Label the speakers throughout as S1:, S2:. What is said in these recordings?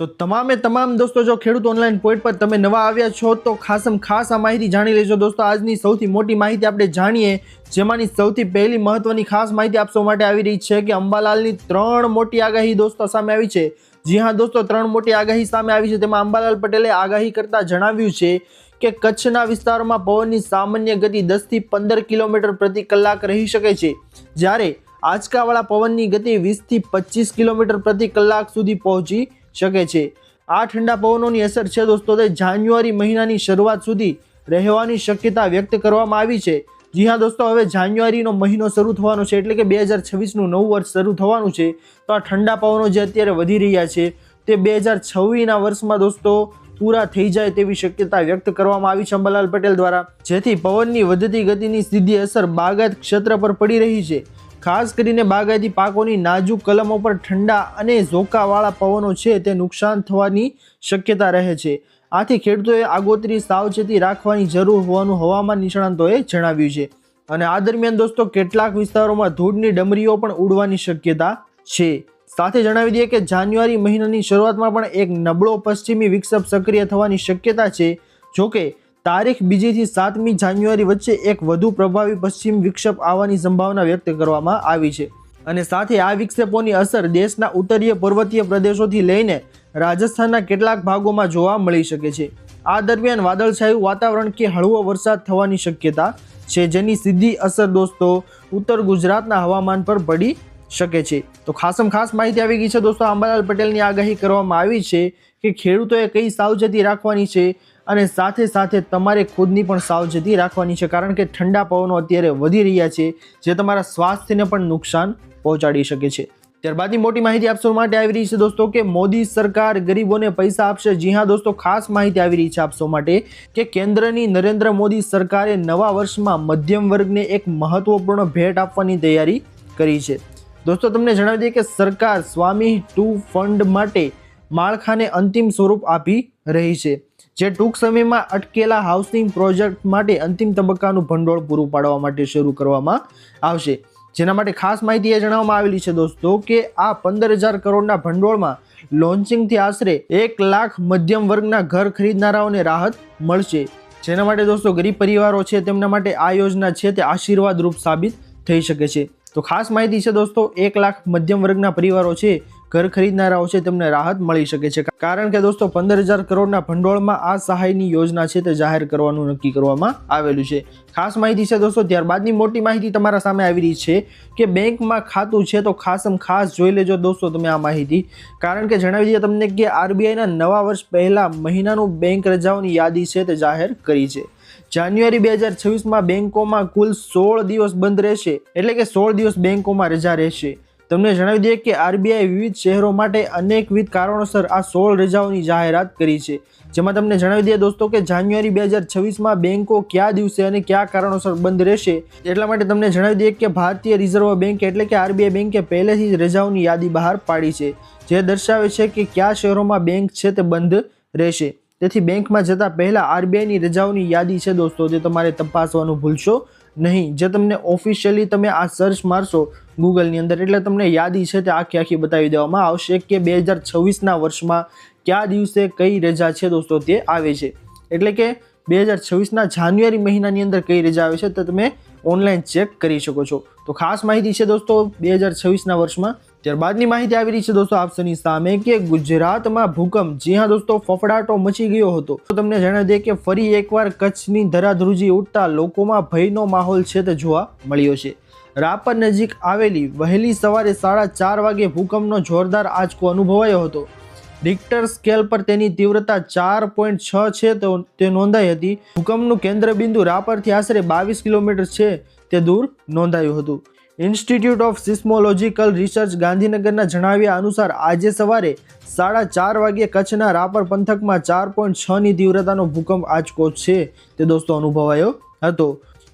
S1: તો તમામ દોસ્તો જો ખેડૂત ઓનલાઈન પોઈન્ટ પર તમે નવા આવ્યા છો તો ખાસ આ માહિતી જાણી લેજો દોસ્તો। આજની સૌથી મોટી માહિતી આપણે જાણીએ, જેમાંની સૌથી પહેલી મહત્વની ખાસ માહિતી આપ સૌ માટે આવી રહી છે કે અંબાલાલની 3 મોટી આગાહી દોસ્તો સામે આવી છે। જી હા દોસ્તો, 3 મોટી આગાહી સામે આવી છે। તેમાં અંબાલાલ પટેલે આગાહી કરતા જણાવ્યું છે કે કચ્છના વિસ્તારોમાં પવનની સામાન્ય ગતિ 10 થી 15 કિલોમીટર પ્રતિ કલાક રહી શકે છે, જ્યારે આંચકાવાળા પવનની ગતિ 20 થી 25 કિલોમીટર પ્રતિ કલાક સુધી પહોંચી શકે છે। આ ઠંડા પવનોની અસર છે દોસ્તો તે જાન્યુઆરી મહિનાની શરૂઆત સુધી રહેવાની શક્યતા વ્યક્ત કરવામાં આવી છે। જી હા દોસ્તો, હવે જાન્યુઆરીનો મહિનો શરૂ થવાનો છે, એટલે કે 2026નું નવું વર્ષ શરૂ થવાનું છે। તો આ ઠંડા પવનો જે અત્યારે વધી રહ્યા છે તે 2026ના વર્ષમાં દોસ્તો પૂરા થઈ જાય તેવી શક્યતા વ્યક્ત કરવામાં આવી છે અંબાલાલ પટેલ દ્વારા, જેથી પવનની વધતી ગતિની સીધી અસર બાગાયત ક્ષેત્ર પર પડી રહી છે। ખાસ કરીને બાગાયતી પાકોની નાજુક કલમો પર ઠંડા અને ઝોકાવાળા પવનો છે તે નુકસાન થવાની શક્યતા રહે છે। આથી ખેડૂતોએ આગોતરી સાવચેતી રાખવાની જરૂર હોવાનું હવામાન નિષ્ણાતોએ જણાવ્યું છે। અને આ દરમિયાન દોસ્તો કેટલાક વિસ્તારોમાં ધૂળની ડમરીઓ પણ ઉડવાની શક્યતા છે। સાથે જણાવી દઈએ કે જાન્યુઆરી મહિનાની શરૂઆતમાં પણ એક નબળો પશ્ચિમી વિક્ષેપ સક્રિય થવાની શક્યતા છે। જોકે તારીખ 2 થી 7મી જાન્યુઆરી વચ્ચે એક વધુ પ્રભાવી પશ્ચિમ વિક્ષેપ આવવાની સંભાવના વ્યક્ત કરવામાં આવી છે। અને સાથે આ વિક્ષેપોની અસર દેશના ઉત્તરીય પર્વતીય પ્રદેશોથી લઈને રાજસ્થાનના કેટલાક ભાગોમાં જોવા મળી શકે છે। આ દરમિયાન વાદળછાયું વાતાવરણ કે હળવો વરસાદ થવાની શક્યતા છે, જેની સીધી અસર દોસ્તો ઉત્તર ગુજરાતના હવામાન પર પડી શકે છે। તો ખાસ માહિતી આવી ગઈ છે દોસ્તો। અંબાલાલ પટેલની આગાહી કરવામાં આવી છે કે ખેડૂતોએ કઈ સાવચેતી રાખવાની છે અને સાથે તમારે ખુદની પણ સાવચેતી રાખવાની છે, કારણ કે ઠંડા પવનો અત્યારે વધી રહ્યા છે જે તમારા સ્વાસ્થ્યને પણ નુકસાન પહોંચાડી શકે છે। ત્યારબાદની મોટી માહિતી આપ સૌ માટે આવી રહી છે દોસ્તો કે મોદી સરકાર ગરીબોને પૈસા આપશે। જી હા દોસ્તો, ખાસ માહિતી આવી રહી છે આપ સૌ માટે કે કેન્દ્રની નરેન્દ્ર મોદી સરકારે નવા વર્ષમાં મધ્યમ વર્ગને એક મહત્વપૂર્ણ ભેટ આપવાની તૈયારી કરી છે। દોસ્તો તમને જણાવી દઈએ કે સરકાર સ્વામી 2 ફંડ માટે માળખાને અંતિમ સ્વરૂપ આપી રહી છે, જે ટૂંક સમયમાં અટકેલા હાઉસિંગ પ્રોજેક્ટ માટે અંતિમ તબક્કાનું ભંડોળ પૂરું પાડવા માટે શરૂ કરવામાં આવશે। જેના માટે ખાસ માહિતી એ જણાવવામાં આવેલી છે દોસ્તો કે આ 15,000 કરોડના ભંડોળમાં લોન્ચિંગથી આશરે 1 લાખ મધ્યમ વર્ગના ઘર ખરીદનારાઓને રાહત મળશે। જેના માટે દોસ્તો ગરીબ પરિવારો છે તેમના માટે આ યોજના છે તે આશીર્વાદ રૂપ સાબિત થઈ શકે છે। તો ખાસ માહિતી છે દોસ્તો, 1 લાખ મધ્યમ વર્ગના પરિવારો છે ઘર ખરીદનારાઓ છે તેમને રાહત મળી શકે છે, કારણ કે દોસ્તો 15,000 કરોડના ભંડોળમાં આ સહાયની યોજના છે તે જાહેર કરવાનું નક્કી કરવામાં આવેલું છે। ખાસ માહિતી છે દોસ્તો। ત્યારબાદની મોટી માહિતી તમારા સામે આવી રહી છે કે બેંકમાં ખાતું છે તો ખાસ જોઈ લેજો દોસ્તો તમે આ માહિતી, કારણ કે જણાવી દઈએ તમને કે આરબીઆઈના નવા વર્ષ પહેલા મહિનાનું બેંક રજાઓની યાદી છે તે જાહેર કરી છે। જાન્યુઆરી 2026માં બેંકોમાં કુલ 16 દિવસ બંધ રહેશે, એટલે કે 16 દિવસ બેંકોમાં રજા રહેશે। તમને જણાવી દઈએ કે આરબીઆઈ વિવિધ શહેરો માટે અનેકવિધ કારણોસર આ 16 રજાઓની જાહેરાત કરી છે, જેમાં તમને જણાવી દઈએ દોસ્તો કે જાન્યુઆરી 2026માં બેંકો કયા દિવસે અને કયા કારણોસર બંધ રહેશે, એટલા માટે તમને જણાવી દઈએ કે ભારતીય રિઝર્વ બેંક એટલે કે આરબીઆઈ બેંકે પહેલેથી જ રજાઓની યાદી બહાર પાડી છે, જે દર્શાવે છે કે કયા શહેરોમાં બેંક છે તે બંધ રહેશે। તેથી બેંકમાં જતા પહેલા આરબીઆઈની રજાઓની યાદી છે દોસ્તો તે તમારે તપાસવાનું ભૂલશો નહીં। જે તમને ઓફિશિયલી તમે આ સર્ચ મારશો ગૂગલની અંદર એટલે તમને યાદી છે તે આખી બતાવી દેવામાં આવશે કે 2026ના વર્ષમાં કયા દિવસે કઈ રજા છે દોસ્તો તે આવે છે, એટલે કે 2026ના જાન્યુઆરી મહિનાની અંદર કઈ રજા આવે છે તો તમે ઓનલાઈન ચેક કરી શકો છો। તો ખાસ માહિતી છે દોસ્તો 2026ના વર્ષમાં। ત્યારબાદની માહિતી આવી રહી છે દોસ્તો આપસની સામે કે ગુજરાતમાં ભૂકંપ। જી હા દોસ્તો, ફફડાટો મચી ગયો હતો। તો તમને જણાવી દઈએ કે ફરી એકવાર કચ્છની ધરાધ્રુજી ઉઠતા લોકોમાં ભયનો માહોલ છે તે જોવા મળ્યો છે। રાપર નજીક આવેલી વહેલી સવારે 4:30 વાગે ભૂકંપનો જોરદાર આંચકો અનુભવાયો હતો। રિક્ટર સ્કેલ પર તેની તીવ્રતા 4.6 છે તે નોંધાઈ હતી। ભૂકંપનું કેન્દ્રબિંદુ રાપરથી આશરે 22 કિલોમીટર છે તે દૂર નોંધાયું હતું। ઇન્સ્ટિટ્યૂટ ઓફ સિસ્મોલોજીકલ રિસર્ચ ગાંધીનગરના જણાવ્યા અનુસાર આજે સવારે 4:30 વાગ્યે કચ્છના રાપર પંથકમાં 4.6ની તીવ્રતાનો ભૂકંપ આંચકો છે તે દોસ્તો અનુભવાયો હતો।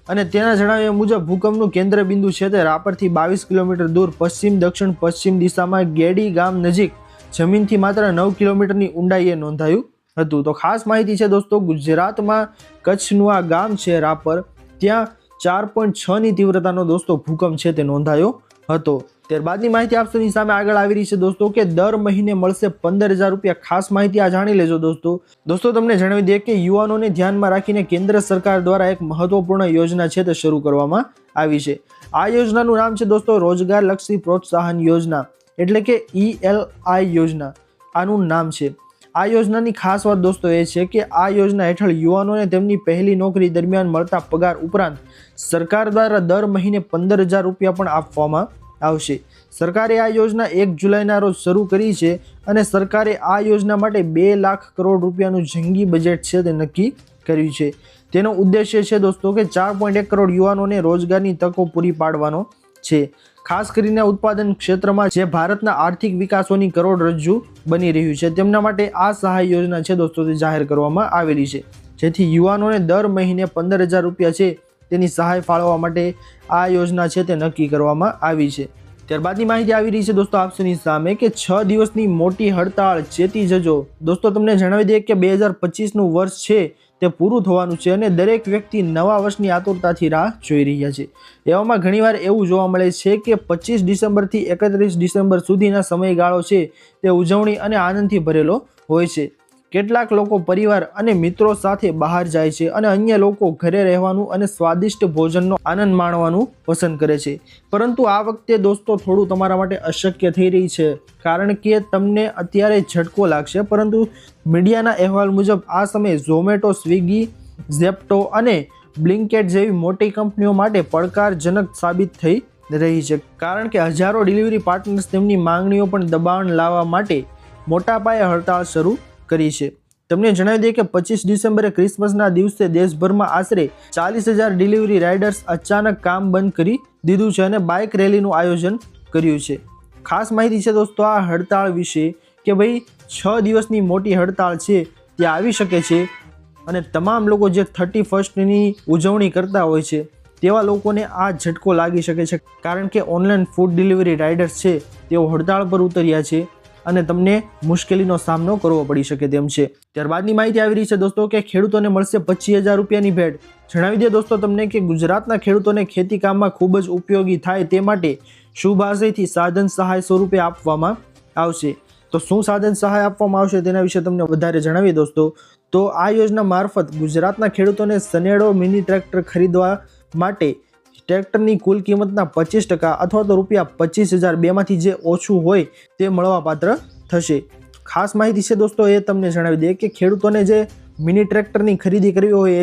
S1: અને તેના જણાવ્યા મુજબ ભૂકંપનું કેન્દ્રબિંદુ છે તે રાપરથી 22 કિલોમીટર દૂર પશ્ચિમ દક્ષિણ પશ્ચિમ દિશામાં ગેડી ગામ નજીક જમીનથી માત્ર 9 કિલોમીટરની ઊંડાઈએ નોંધાયું હતું। તો ખાસ માહિતી છે દોસ્તો, ગુજરાતમાં કચ્છનું આ ગામ છે રાપર, ત્યાં 4.6ની તીવ્રતાનો દોસ્તો ભૂકંપ છે તે નોંધાયો હતો। ત્યારબાદની માહિતી આપસોની સામે આગળ આવી રહી છે દોસ્તો કે દર મહિને મળશે 15,000 રૂપિયા. ખાસ માહિતી આ જાણી લેજો દોસ્તો તમને જણાવી દઈએ કે યુવાનોને ધ્યાનમાં રાખીને કેન્દ્ર સરકાર દ્વારા એક મહત્વપૂર્ણ યોજના છે તે શરૂ કરવામાં આવી છે. આ યોજનાનું નામ છે દોસ્તો રોજગાર લક્ષી પ્રોત્સાહન યોજના, એટલે કે ELI યોજના આનું નામ છે. આ યોજનાની ખાસ વાત દોસ્તો એ છે કે આ યોજના હેઠળ યુવાનોને તેમની પહેલી નોકરી દરમિયાન મળતા પગાર ઉપરાંત સરકાર દ્વારા દર મહિને 15,000 રૂપિયા પણ આપવામાં આવશે. સરકારે આ યોજના 1 જુલાઈના રોજ શરૂ કરી છે અને સરકારે આ યોજના માટે 2 લાખ કરોડ રૂપિયાનું જંગી બજેટ છે તે નક્કી કર્યું છે. તેનો ઉદ્દેશ્ય છે દોસ્તો કે 4.1 કરોડ યુવાનોને રોજગારની તકો પૂરી પાડવાનો છે. ખાસ કરીને ઉત્પાદન ક્ષેત્રમાં જે ભારતના આર્થિક વિકાસોની કરોડરજ્જુ બની રહ્યું છે તેમના માટે આ સહાય યોજના છે દોસ્તો તે જાહેર કરવામાં આવેલી છે, જેથી યુવાનોને દર મહિને 15,000 રૂપિયા છે તેની સહાય ફાળવવા માટે આ યોજના છે તે નક્કી કરવામાં આવી છે. ત્યારબાદની માહિતી આવી રહી છે દોસ્તો આપસોની સામે કે 6 દિવસની મોટી હડતાળ, ચેતી જજો. દોસ્તો તમને જણાવી દઈએ કે 2025નું વર્ષ છે તે પૂરું થવાનું છે અને દરેક વ્યક્તિ નવા વર્ષની આતુરતાથી રાહ જોઈ રહ્યા છે. એવામાં ઘણીવાર એવું જોવા મળે છે કે 25 ડિસેમ્બરથી 31 ડિસેમ્બર સુધીના સમયગાળો છે તે ઉજવણી અને આનંદથી ભરેલો હોય છે. કેટલાક લોકો પરિવાર અને મિત્રો સાથે બહાર જાય છે અને અન્ય લોકો ઘરે રહેવાનું અને સ્વાદિષ્ટ ભોજનનો આનંદ માણવાનું પસંદ કરે છે. પરંતુ આ વખતે દોસ્તો થોડું તમારા માટે અશક્ય થઈ રહી છે, કારણ કે તમને અત્યારે ઝટકો લાગશે, પરંતુ મીડિયાના અહેવાલ મુજબ આ સમયે ઝોમેટો, સ્વિગી, ઝેપ્ટો અને બ્લિંકેટ જેવી મોટી કંપનીઓ માટે પડકારજનક સાબિત થઈ રહી છે, કારણ કે હજારો ડિલિવરી પાર્ટનર્સ તેમની માંગણીઓ પણ દબાણ લાવવા માટે મોટા પાયે હડતાળ શરૂ કરી છે. તમને જણાવી દઈએ કે 25 ડિસેમ્બરે ક્રિસમસના દિવસે દેશભરમાં આશરે 40,000 ડિલિવરી રાઇડર્સ અચાનક કામ બંધ કરી દીધું છે અને બાઇક રેલીનું આયોજન કર્યું છે. ખાસ માહિતી છે દોસ્તો આ હડતાળ વિશે કે ભાઈ 6 દિવસની મોટી હડતાળ છે તે આવી શકે છે અને તમામ લોકો જે 31ની ઉજવણી કરતા હોય છે તેવા લોકોને આ ઝટકો લાગી શકે છે, કારણ કે ઓનલાઈન ફૂડ ડિલિવરી રાઇડર્સ છે તેઓ હડતાળ પર ઉતર્યા છે અને તમને મુશ્કેલીનો સામનો કરવો પડી શકે તેમ છે. ત્યારબાદની માહિતી આવી રહી છે દોસ્તો કે ખેડૂતોને મળશે 25,000 રૂપિયાની ભેટ. જણાવી દે દોસ્તો તમને કે ગુજરાતના ખેડૂતોને ખેતી કામમાં ખૂબ જ ઉપયોગી થાય તે માટે શુભ આશયથી સાધન સહાય સ્વરૂપે આપવામાં આવશે. તો શું સાધન સહાય આપવામાં આવશે તેના વિશે તમને વધારે જણાવીએ દોસ્તો. તો આ યોજના મારફત ગુજરાતના ખેડૂતોને સનેડો મિની ટ્રેક્ટર ખરીદવા માટે ટ્રેક્ટરની કુલ કિંમતના 25% અથવા તો ₹25,000 બેમાંથી જે ઓછું હોય તે મળવાપાત્ર થશે. ખાસ માહિતી છે દોસ્તો એ તમને જણાવી દઈએ કે ખેડૂતોને જે મિની ટ્રેક્ટરની ખરીદી કરવી હોય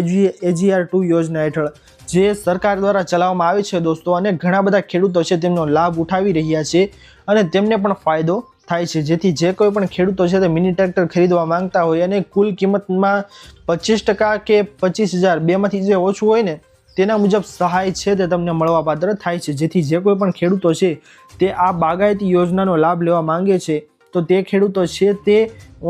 S1: AGR2 યોજના હેઠળ જે સરકાર દ્વારા ચલાવવામાં આવે છે દોસ્તો, અને ઘણા બધા ખેડૂતો છે તેમનો લાભ ઉઠાવી રહ્યા છે અને તેમને પણ ફાયદો થાય છે. જેથી જે કોઈ પણ ખેડૂતો છે તે મિની ટ્રેક્ટર ખરીદવા માંગતા હોય અને કુલ કિંમતમાં 25% કે 25,000 બેમાંથી જે ઓછું હોય ને તેના મુજબ સહાય છે તે તમને મળવાપાત્ર થાય છે. જેથી જે કોઈ પણ ખેડૂતો છે તે આ બાગાયતી યોજનાનો લાભ લેવા માંગે છે તો તે ખેડૂતો છે તે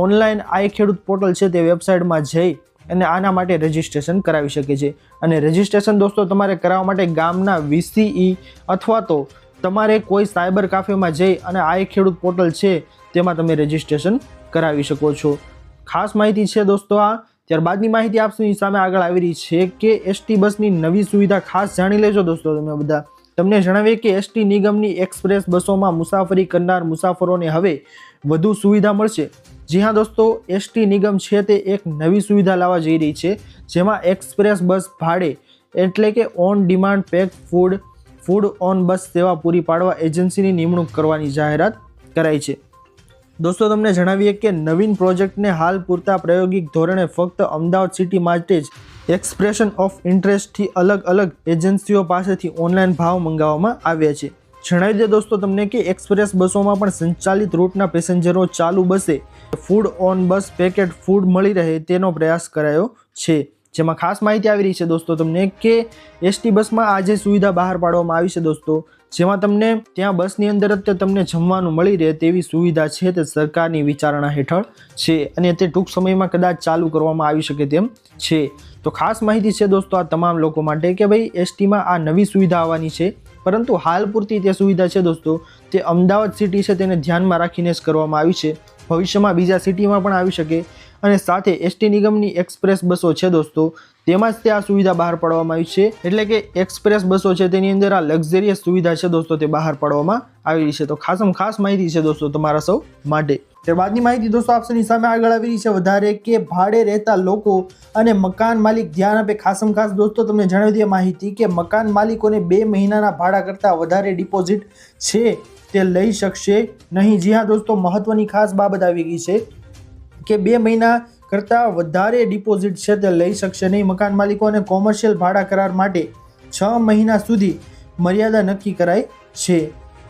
S1: ઓનલાઈન આઈ ખેડૂત પોર્ટલ છે તે વેબસાઇટમાં જઈ અને આના માટે રજિસ્ટ્રેશન કરાવી શકે છે. અને રજિસ્ટ્રેશન દોસ્તો તમારે કરાવવા માટે ગામના VCE અથવા તો તમારે કોઈ સાયબર કાફેમાં જઈ અને આઈ ખેડૂત પોર્ટલ છે તેમાં તમે રજિસ્ટ્રેશન કરાવી શકો છો. ખાસ માહિતી છે દોસ્તો આ. ત્યારબાદની માહિતી આપની સામે આગળ આવી રહી છે કે ST બસની નવી સુવિધા ખાસ જાણી લેજો દોસ્તો તમે બધા. તમને જણાવીએ કે ST નિગમની એક્સપ્રેસ બસોમાં મુસાફરી કરનાર મુસાફરોને હવે વધુ સુવિધા મળશે. જી હા દોસ્તો, ST નિગમ છે તે એક નવી સુવિધા લાવવા જઈ રહી છે, જેમાં એક્સપ્રેસ બસ ભાડે એટલે કે on demand pack food on bus સેવા પૂરી પાડવા એજન્સીની નિમણૂક કરવાની જાહેરાત કરાઈ છે. દોસ્તો તમને જણાવીએ કે નવીન પ્રોજેક્ટને હાલ પૂરતા પ્રાયોગિક ધોરણે ફક્ત અમદાવાદ સિટી માટે જ એક્સપ્રેશન ઓફ ઇન્ટરેસ્ટથી અલગ એજન્સીઓ પાસેથી ઓનલાઈન ભાવ મંગાવવામાં આવ્યા છે. જણાવી દે દોસ્તો તમને કે એક્સપ્રેસ બસોમાં પણ સંચાલિત રૂટના પેસેન્જરો ચાલુ બસે food on bus packet food મળી રહે તેનો પ્રયાસ કરાયો છે. જેમાં ખાસ માહિતી આવી રહી છે દોસ્તો તમને કે ST બસમાં આજે સુવિધા બહાર પાડવામાં આવી છે દોસ્તો, જેમાં તમને ત્યાં બસની અંદર જ તમને જમવાનું મળી રહે તેવી સુવિધા છે તે સરકારની વિચારણા હેઠળ છે અને તે ટૂંક સમયમાં કદાચ ચાલુ કરવામાં આવી શકે તેમ છે. તો ખાસ માહિતી છે દોસ્તો આ તમામ લોકો માટે કે ભાઈ STમાં આ નવી સુવિધા આવવાની છે, પરંતુ હાલ પૂરતી તે સુવિધા છે દોસ્તો તે અમદાવાદ સિટી છે તેને ધ્યાનમાં રાખીને જ કરવામાં આવી છે. ભવિષ્યમાં બીજા સિટીમાં પણ આવી શકે અને સાથે એસટી નિગમની એક્સપ્રેસ બસો છે દોસ્તો, તેમાં જ તે આ સુવિધા બહાર પાડવામાં આવી છે. એટલે કે એક્સપ્રેસ બસો છે તેની અંદર આ લક્ઝરિયસ સુવિધા છે દોસ્તો તે બહાર પાડવામાં આવેલી છે. તો ખાસ માહિતી છે દોસ્તો તમારા સૌ માટે. ત્યારબાદની માહિતી દોસ્તો આપની સામે આગળ આવી રહી છે વધારે કે ભાડે રહેતા લોકો અને મકાન માલિક ધ્યાન આપે. ખાસ દોસ્તો તમને જણાવી દઈએ માહિતી કે મકાન માલિકોને 2 મહિનાના ભાડા કરતાં વધારે ડિપોઝિટ છે તે લઈ શકશે નહીં. જી હા દોસ્તો, મહત્વની ખાસ બાબત આવી ગઈ છે કે 2 મહિના કરતાં વધારે ડિપોઝિટ છે તે લઈ શકશે નહીં મકાન માલિકો. અને કોમર્શિયલ ભાડા કરાર માટે 6 મહિના સુધી મર્યાદા નક્કી કરાઈ છે.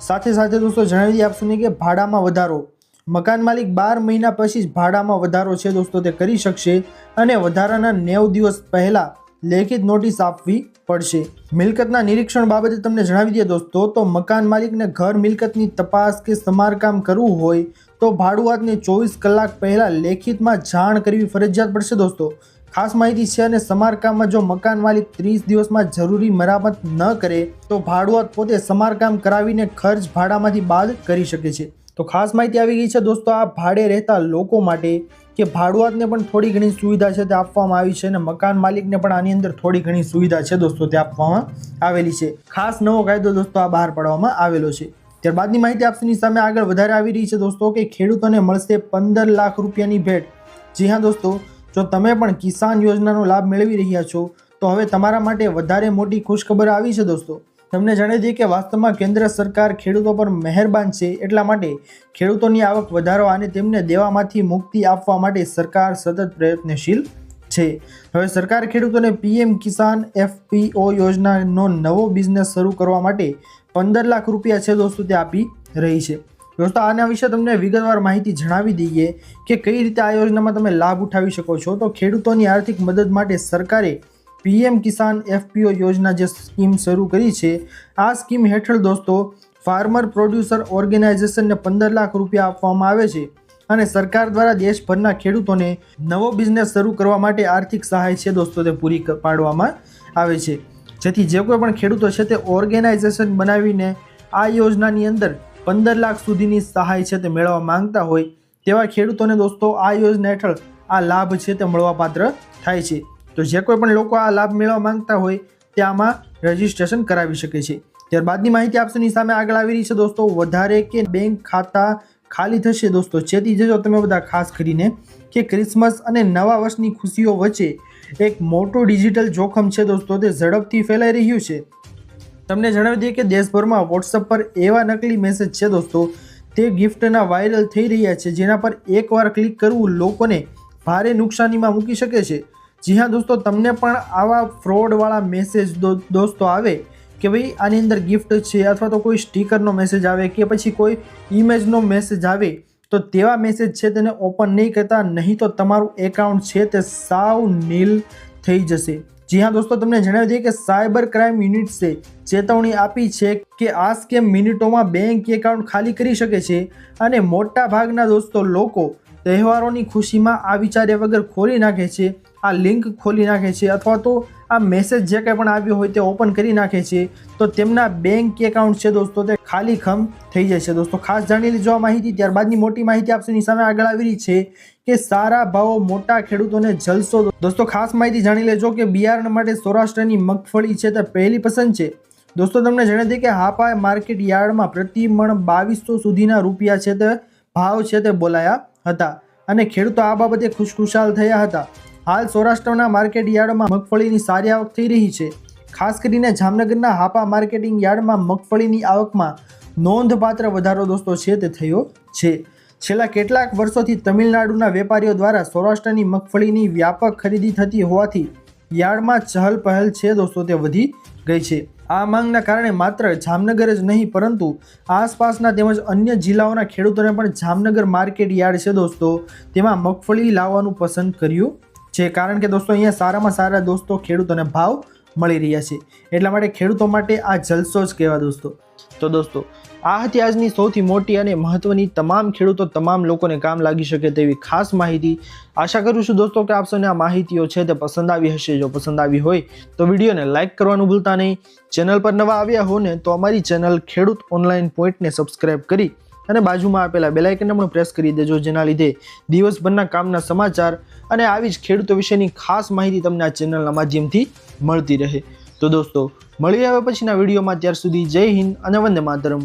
S1: સાથે દોસ્તો જણાવી દઈએ આપને કે ભાડામાં વધારો, મકાન માલિક 12 મહિના પછી જ ભાડામાં વધારો છે દોસ્તો તે કરી શકશે અને વધારાના 90 દિવસ પહેલા લેખિત નોટિસ આપવી પડશે. મિલકતના નિરીક્ષણ બાબતે તમને જણાવી દઈએ દોસ્તો, તો મકાન માલિકને ઘર મિલકતની તપાસ કે સમારકામ કરવું હોય તો ભાડુઆતને 24 કલાક પહેલા લેખિતમાં જાણ કરવી ફરજિયાત પડશે દોસ્તો. ખાસ માહિતી છે. અને સમારકામમાં જો મકાન માલિક 30 દિવસમાં જરૂરી મરામત ન કરે તો ભાડુઆત પોતે સમારકામ કરાવીને ખર્ચ ભાડામાંથી બાદ કરી શકે છે. તો ખાસ માહિતી આવી ગઈ છે દોસ્તો આ ભાડે રહેતા લોકો માટે કે ભાડુઆતને પણ થોડી ઘણી સુવિધા છે તે આપવામાં આવી છે અને મકાન માલિકને પણ આની અંદર થોડી ઘણી સુવિધા છે દોસ્તો તે આપવામાં આવેલી છે. ખાસ નવો કાયદો દોસ્તો આ બહાર પાડવામાં આવેલો છે. ત્યારબાદની માહિતી આપની સામે આગળ વધારે આવી રહી છે દોસ્તો કે ખેડૂતોને મળશે 15 લાખ રૂપિયાની ભેટ. જી હા દોસ્તો, જો તમે પણ કિસાન યોજનાનો લાભ મેળવી રહ્યા છો તો હવે તમારા માટે વધારે મોટી ખુશખબર આવી છે દોસ્તો. તમને જણાવી દઈએ કે વાસ્તવમાં કેન્દ્ર સરકાર ખેડૂતો પર મહેરબાન છે. એટલા માટે ખેડૂતોની આવક વધારવા અને તેમને દેવામાંથી મુક્તિ આપવા માટે સરકાર સતત પ્રયત્નશીલ છે. હવે સરકાર ખેડૂતોને PM કિસાન FPO યોજનાનો નવો બિઝનેસ શરૂ કરવા માટે 15 લાખ રૂપિયા છે દોસ્તો તે આપી રહી છે. દોસ્તો આના વિશે તમને વિગતવાર માહિતી જણાવી દઈએ કે કઈ રીતે આ યોજનામાં તમે લાભ ઉઠાવી શકો છો. તો ખેડૂતોની આર્થિક મદદ માટે સરકારે PM કિસાન FPO યોજના જે સ્કીમ શરૂ કરી છે, આ સ્કીમ હેઠળ દોસ્તો ફાર્મર પ્રોડ્યુસર ઓર્ગેનાઇઝેશનને 15 લાખ રૂપિયા આપવામાં આવે છે અને સરકાર દ્વારા દેશભરના ખેડૂતોને નવો બિઝનેસ શરૂ કરવા માટે આર્થિક સહાય છે દોસ્તો તે પૂરી પાડવામાં આવે છે. જેથી જે કોઈ પણ ખેડૂતો છે તે ઓર્ગેનાઇઝેશન બનાવીને આ યોજનાની અંદર 15 લાખ સુધીની સહાય છે તે મેળવવા માંગતા હોય તેવા ખેડૂતોને દોસ્તો આ યોજના હેઠળ આ લાભ છે તે મળવાપાત્ર થાય છે. તો જે કોઈ પણ લોકો આ લાભ મેળવવા માંગતા હોય તે આમાં રજીસ્ટ્રેશન કરાવી શકે છે. ત્યારબાદની માહિતી આપની સામે આગળ આવી રહી છે દોસ્તો વધારે કે બેંક ખાતા ખાલી થશે દોસ્તો. ચેતી જજો તમે બધા ખાસ કરીને કે ક્રિસમસ અને નવા વર્ષની ખુશીઓ વચ્ચે એક મોટું ડિજિટલ જોખમ છે દોસ્તો તે ઝડપથી ફેલાઈ રહ્યું છે. તમને જણાવી દઈએ કે દેશભરમાં WhatsApp પર એવા નકલી મેસેજ છે દોસ્તો તે ગિફ્ટના વાયરલ થઈ રહ્યા છે જેના પર એકવાર ક્લિક કરવું લોકોને ભારે નુકસાનીમાં મૂકી શકે છે. જી હા દોસ્તો, તમને પણ આવા ફ્રોડવાળા મેસેજ દોસ્તો આવે કે ભાઈ આની અંદર ગિફ્ટ છે અથવા તો કોઈ સ્ટીકરનો મેસેજ આવે કે પછી કોઈ ઇમેજનો મેસેજ આવે તો તેવા મેસેજ છે તેને ઓપન નહીં કરતા, નહીં તો તમારું એકાઉન્ટ છે તે સાવ નીલ થઈ જશે. જી હા દોસ્તો, તમને જણાવી દઈએ કે સાયબર ક્રાઇમ યુનિટ્સે ચેતવણી આપી છે કે આ સ્કેમ મિનિટોમાં બેંક એકાઉન્ટ ખાલી કરી શકે છે અને મોટા ભાગના દોસ્તો લોકો તહેવારોની ખુશીમાં આ વિચાર્યા વગર ખોલી નાખે છે, આ લિંક ખોલી નાખે છે અથવા તો આ મેસેજ જે કંઈ પણ આવ્યો હોય તે ઓપન કરી નાખે છે તો તેમના બેંક એકાઉન્ટ છે દોસ્તો તે ખાલી ખમ થઈ જાય છે. દોસ્તો ખાસ જાણી લેજો આ માહિતી. ત્યારબાદની મોટી માહિતી આપની સામે આગળ આવી રહી છે કે સારા ભાવો મોટા ખેડૂતોને જલસો. દોસ્તો ખાસ માહિતી જાણી લેજો કે બિયારણ માટે સૌરાષ્ટ્રની મગફળી છે તે પહેલી પસંદ છે. દોસ્તો તમને જણાવી દઈએ કે હાપા માર્કેટ યાર્ડમાં પ્રતિ મણ 2200 સુધીના રૂપિયા છે તે ભાવ છે તે બોલાયા હતા અને ખેડૂતો આ બાબતે ખુશખુશાલ થયા હતા. હાલ સૌરાષ્ટ્રના માર્કેટ યાર્ડમાં મગફળીની સારી આવક થઈ રહી છે. ખાસ કરીને જામનગરના હાપા માર્કેટિંગ યાર્ડમાં મગફળીની આવકમાં નોંધપાત્ર વધારો દોસ્તો છે તે થયો છે. છેલ્લા કેટલાક વર્ષોથી તમિલનાડુના વેપારીઓ દ્વારા સૌરાષ્ટ્રની મગફળીની વ્યાપક ખરીદી થતી હોવાથી યાર્ડમાં ચહલ પહલ છે દોસ્તો તે વધી ગઈ છે. આ માંગના કારણે માત્ર જામનગર જ નહીં પરંતુ આસપાસના તેમજ અન્ય જિલ્લાઓના ખેડૂતોને પણ જામનગર માર્કેટ યાર્ડ છે દોસ્તો તેમાં મગફળી લાવવાનું પસંદ કર્યું છે. કારણ કે દોસ્તો અહીંયા સારામાં સારા દોસ્તો ખેડૂતોને ભાવ મળી રહ્યા છે. એટલા માટે ખેડૂતો માટે આ જલસો જ કહેવાય દોસ્તો. તો દોસ્તો આ હતી આજની સૌથી મોટી અને મહત્વની તમામ ખેડૂતો તમામ લોકોને કામ લાગી શકે તેવી ખાસ માહિતી. આશા કરું છું દોસ્તો કે આપ સૌને આ માહિતીઓ છે તે પસંદ આવી હશે. જો પસંદ આવી હોય તો વિડીયોને લાઇક કરવાનું ભૂલતા નહીં. ચેનલ પર નવા આવ્યા હો ને તો અમારી ચેનલ ખેડૂત ઓનલાઈન પોઈન્ટને સબસ્ક્રાઇબ કરી અને બાજુમાં આપેલા બેલ આઇકનને પણ પ્રેસ કરી દેજો, જેના લીધે દિવસભરના કામના સમાચાર અને આવી જ ખેડૂતો વિશેની ખાસ માહિતી તમને આ ચેનલના માધ્યમથી મળતી રહે. તો દોસ્તો મળીએ હવે પછીના વિડીયોમાં. ત્યાર સુધી જય હિન્દ અને વંદે માતરમ.